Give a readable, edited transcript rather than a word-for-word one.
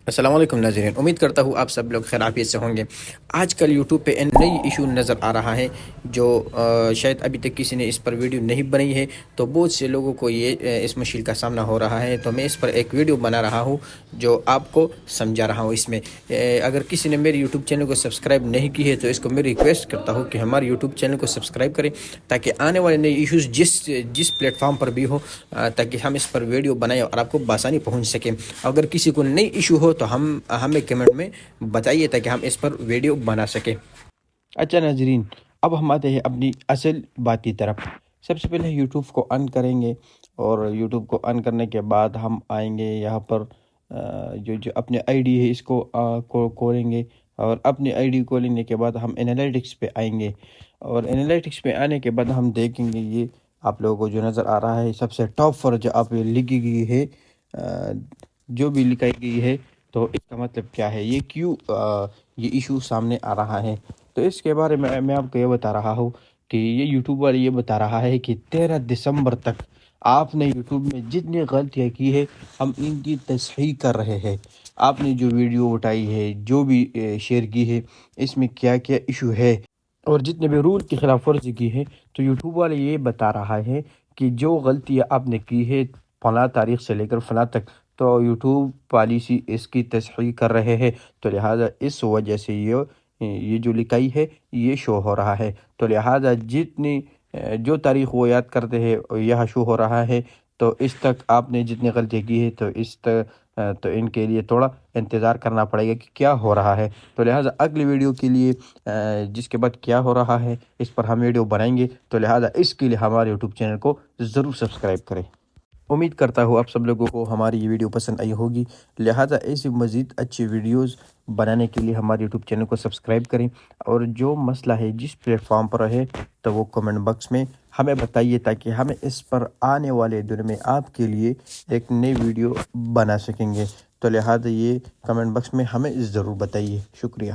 السلام علیکم ناظرین، امید کرتا ہوں آپ سب لوگ خیر عافیت سے ہوں گے۔ آج کل یوٹیوب پہ نئی ایشو نظر آ رہا ہے جو شاید ابھی تک کسی نے اس پر ویڈیو نہیں بنائی ہے، تو بہت سے لوگوں کو یہ اس مشکل کا سامنا ہو رہا ہے، تو میں اس پر ایک ویڈیو بنا رہا ہوں جو آپ کو سمجھا رہا ہوں۔ اس میں اگر کسی نے میرے یوٹیوب چینل کو سبسکرائب نہیں کی ہے تو اس کو میں ریکویسٹ کرتا ہوں کہ ہمارے یوٹیوب چینل کو سبسکرائب کریں تاکہ آنے والے نئے ایشوز جس پلیٹ فارم پر بھی ہو تاکہ ہم اس پر ویڈیو بنائیں اور آپ کو بآسانی پہنچ سکیں۔ اگر کسی کو نئی ایشو ہو تو ہمیں کمنٹ میں بتائیے تاکہ ہم اس پر ویڈیو بنا سکیں۔ اچھا ناظرین، اب ہم آتے ہیں اپنی اصل بات کی طرف۔ سب سے پہلے یوٹیوب کو آن کریں گے اور یوٹیوب کو آن کرنے کے بعد ہم آئیں گے یہاں پر جو اپنے آئی ڈی ہے اس کو کھولیں گے، اور اپنی آئی ڈی کھولنے کے بعد ہم انالیٹکس پہ آئیں گے، اور انالیٹکس پہ آنے کے بعد ہم دیکھیں گے یہ آپ لوگوں کو جو نظر آ رہا ہے سب سے ٹاپ پر جو آپ لکھی گئی ہے، جو بھی لکھائی گئی ہے، تو اس کا مطلب کیا ہے، یہ کیوں یہ ایشو سامنے آ رہا ہے۔ تو اس کے بارے میں آپ کو یہ بتا رہا ہوں کہ یہ یوٹیوب والے یہ بتا رہا ہے کہ 13 دسمبر تک آپ نے یوٹیوب میں جتنی غلطیاں کی ہے ہم ان کی تصحیح کر رہے ہیں۔ آپ نے جو ویڈیو اٹھائی ہے، جو بھی شیئر کی ہے، اس میں کیا کیا ایشو ہے اور جتنے بھی رول کی خلاف ورزی کی ہے، تو یوٹیوب والے یہ بتا رہا ہے کہ جو غلطیاں آپ نے کی ہے فلاں تاریخ سے لے کر فلاں تک، تو یوٹیوب پالیسی اس کی تصحیح کر رہے ہیں، تو لہٰذا اس وجہ سے یہ جو لکھائی ہے یہ شو ہو رہا ہے۔ تو لہٰذا جو تاریخ وہ یاد کرتے ہیں یہ شو ہو رہا ہے، تو اس تک آپ نے جتنی غلطی کی ہے تو ان کے لیے تھوڑا انتظار کرنا پڑے گا کہ کیا ہو رہا ہے۔ تو لہٰذا اگلی ویڈیو کے لیے جس کے بعد کیا ہو رہا ہے اس پر ہم ویڈیو بنائیں گے، تو لہٰذا اس کے لیے ہمارے یوٹیوب چینل کو ضرور سبسکرائب کریں۔ امید کرتا ہوں آپ سب لوگوں کو ہماری یہ ویڈیو پسند آئی ہوگی، لہٰذا ایسی مزید اچھی ویڈیوز بنانے کے لیے ہمارے یوٹیوب چینل کو سبسکرائب کریں، اور جو مسئلہ ہے جس پلیٹ فارم پر ہے تو وہ کمنٹ باکس میں ہمیں بتائیے تاکہ ہمیں اس پر آنے والے دن میں آپ کے لیے ایک نئی ویڈیو بنا سکیں گے۔ تو لہٰذا یہ کمنٹ باکس میں ہمیں ضرور بتائیے۔ شکریہ۔